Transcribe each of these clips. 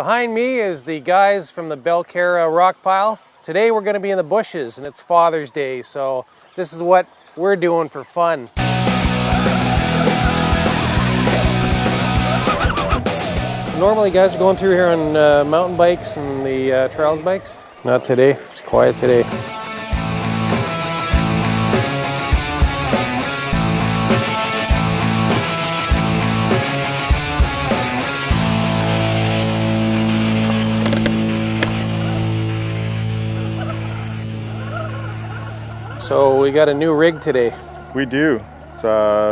Behind me is the guys from the Belcarra rock pile. Today we're going to be in the bushes and it's Father's Day, so this is what we're doing for fun. Normally guys are going through here on mountain bikes and the trials bikes. Not today, it's quiet today. So we got a new rig today. We do. It's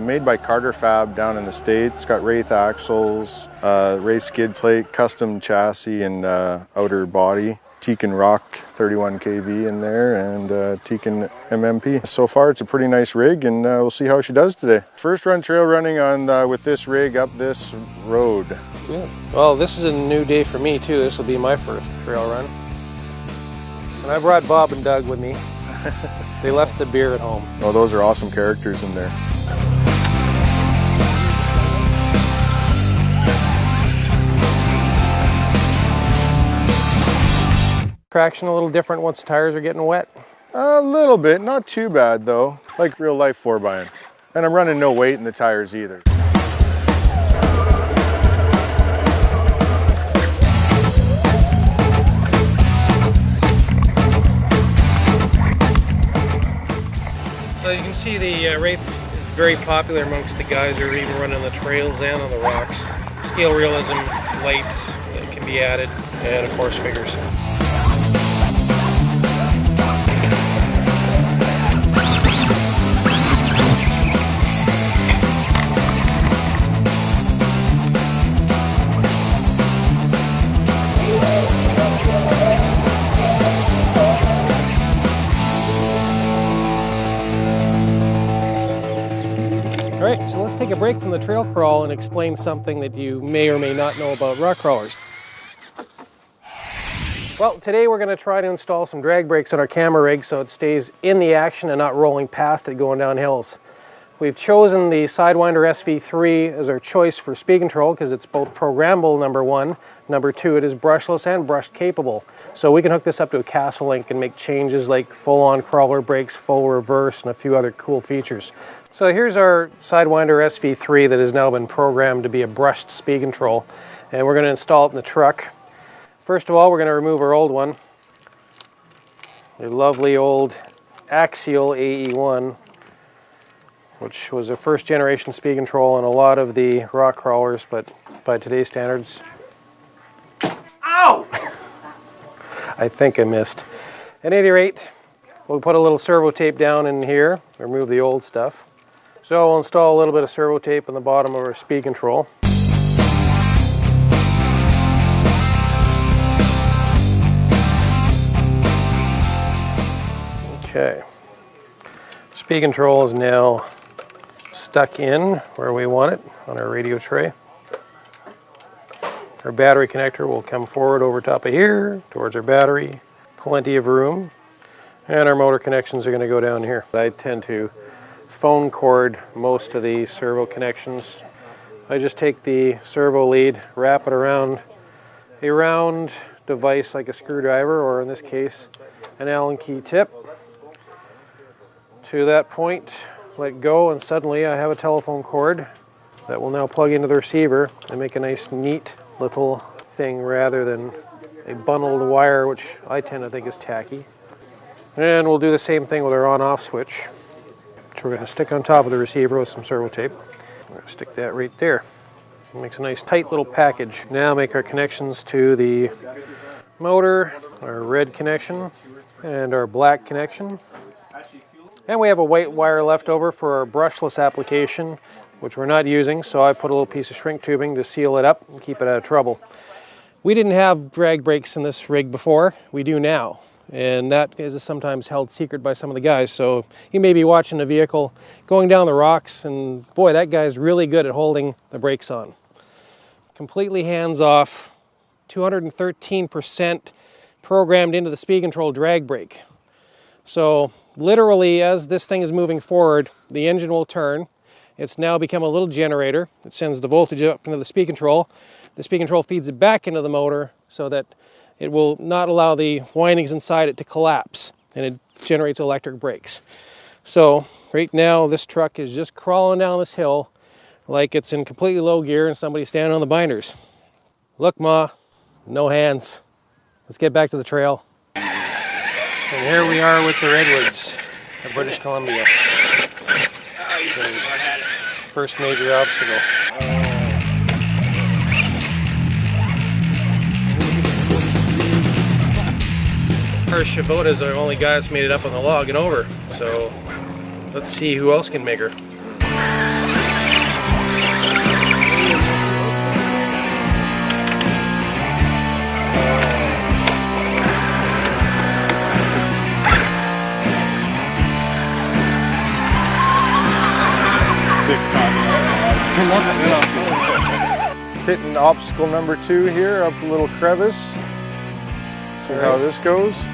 made by Carter Fab down in the States. It's got Wraith axles, race skid plate, custom chassis and outer body. Tekin Rock 31 kV in there and Tekin MMP. So far it's a pretty nice rig and we'll see how she does today. First run trail running on with this rig up this road. Yeah. Well, this is a new day for me too. This will be my first trail run. And I brought Bob and Doug with me. They left the beer at home. Oh, those are awesome characters in there. Traction a little different once the tires are getting wet? A little bit, not too bad though. Like real life 4x. And I'm running no weight in the tires either. So you can see the Wraith is very popular amongst the guys who are even running the trails and on the rocks. Scale realism, lights that can be added, and of course figures. Alright, so let's take a break from the trail crawl and explain something that you may or may not know about rock crawlers. Well, today we're going to try to install some drag brakes on our camera rig so it stays in the action and not rolling past it going down hills. We've chosen the Sidewinder SV3 as our choice for speed control because it's both programmable, number one. Number two, it is brushless and brush capable. So we can hook this up to a Castle Link and make changes like full-on crawler brakes, full reverse, and a few other cool features. So here's our Sidewinder SV3 that has now been programmed to be a brushed speed control, and we're going to install it in the truck. First of all, we're going to remove our old one, a lovely old Axial AE1, which was a first generation speed control on a lot of the rock crawlers, but by today's standards, ow! I think I missed. At any rate, we'll put a little servo tape down in here, remove the old stuff. So we'll install a little bit of servo tape on the bottom of our speed control. Okay. Speed control is now stuck in where we want it on our radio tray. Our battery connector will come forward over top of here towards our battery. Plenty of room. And our motor connections are going to go down here. I tend to phone cord most of the servo connections. I just take the servo lead, wrap it around a round device like a screwdriver, or in this case an Allen key tip. To that point, let go, and suddenly I have a telephone cord that will now plug into the receiver and make a nice neat little thing rather than a bundled wire, which I tend to think is tacky. And we'll do the same thing with our on-off switch, which we're going to stick on top of the receiver with some servo tape. We're going to stick that right there. It makes a nice tight little package. Now make our connections to the motor, our red connection and our black connection. And we have a white wire left over for our brushless application, which we're not using, so I put a little piece of shrink tubing to seal it up and keep it out of trouble. We didn't have drag brakes in this rig before, we do now. And that is sometimes held secret by some of the guys. So you may be watching a vehicle going down the rocks and boy, that guy's really good at holding the brakes on. Completely hands off, 213% programmed into the speed control drag brake. So literally as this thing is moving forward, the engine will turn. It's now become a little generator. It sends the voltage up into the speed control. The speed control feeds it back into the motor, so that it will not allow the windings inside it to collapse, and it generates electric brakes. So right now this truck is just crawling down this hill like it's in completely low gear and somebody's standing on the binders. Look, Ma, no hands. Let's get back to the trail. And here we are with the redwoods of British Columbia. The first major obstacle. Harsh Shabota's the only guy that's made it up on the log and over. So let's see who else can make her. Hitting obstacle number 2 here, up a little crevice. See how this goes.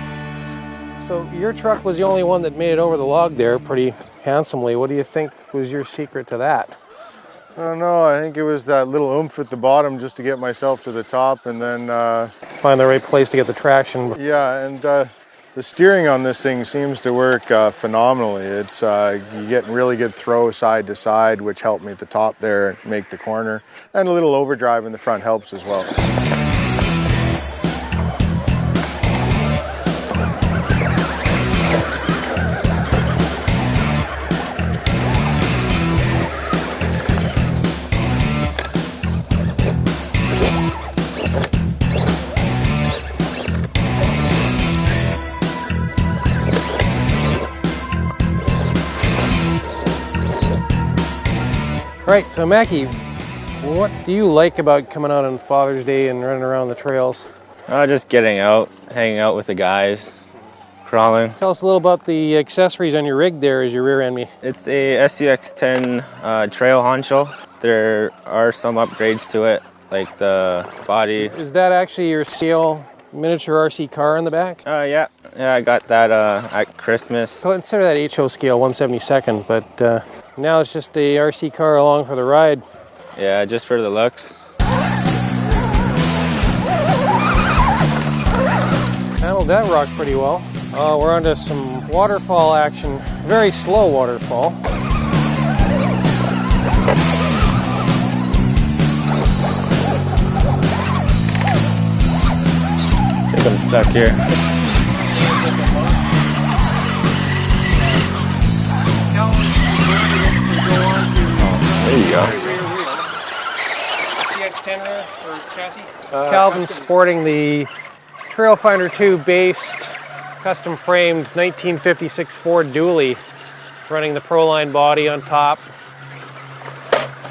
So your truck was the only one that made it over the log there pretty handsomely. What do you think was your secret to that? I don't know, I think it was that little oomph at the bottom just to get myself to the top, and then Find the right place to get the traction. yeah, and the steering on this thing seems to work phenomenally. It's you get really good throw side to side, which helped me at the top there make the corner, and a little overdrive in the front helps as well. Right, so Mackie, what do you like about coming out on Father's Day and running around the trails? Just getting out, hanging out with the guys, crawling. Tell us a little about the accessories on your rig there as you rear end me. It's a SCX-10 trail honcho. There are some upgrades to it, like the body. Is that actually your scale miniature RC car in the back? Yeah, I got that at Christmas. So consider that HO scale 1/72nd, but now it's just a RC car along for the ride. Yeah, just for the looks. Handled that rock pretty well. We're onto some waterfall action, very slow waterfall. I think I'm stuck here. There you go. CX-10 or chassis? Calvin's sporting the Trailfinder 2 based, custom framed 1956 Ford Dually, running the Proline body on top,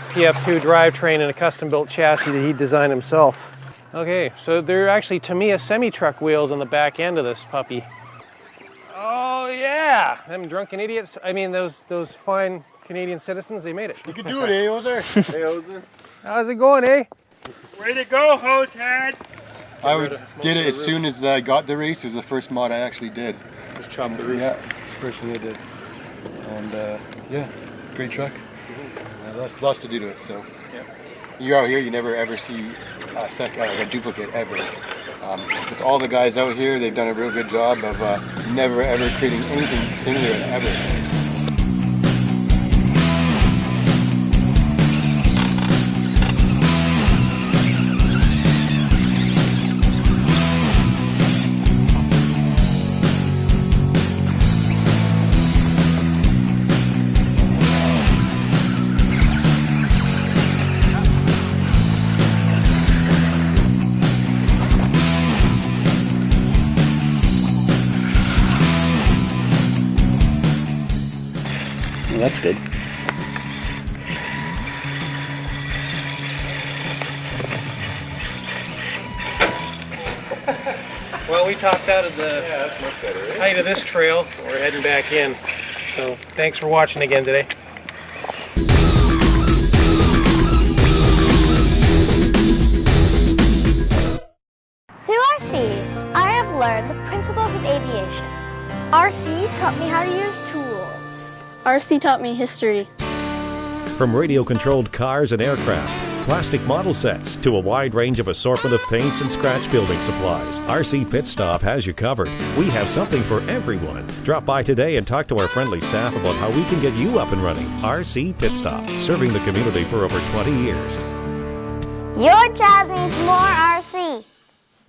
PF2 drivetrain, and a custom built chassis that he designed himself. Okay, so there are actually Tamiya semi-truck wheels on the back end of this puppy. Oh yeah, them drunken idiots. I mean, those fine Canadian citizens, they made it. You can do it, eh, Ozer? Hey, Ozer. How's it going, eh? Way to go, Hosehead! Did it as soon as I got the race. It was the first mod I actually did. Just chop the roof. Yeah, it's the first thing I did. And yeah, great truck. Lots to do to it. So you're out here, you never ever see a duplicate ever. With all the guys out here, they've done a real good job of never ever creating anything similar ever. That's good. Well, we topped out of the height of this trail. We're heading back in. So thanks for watching again today. Through RC, I have learned the principles of aviation. RC taught me how to use tools. RC taught me history. From radio-controlled cars and aircraft plastic model sets to a wide range of assortment of paints and scratch building supplies, RC Pit Stop has you covered. We have something for everyone. Drop by today and talk to our friendly staff about how we can get you up and running. RC Pit Stop, serving the community for over 20 years. Your child needs more RC.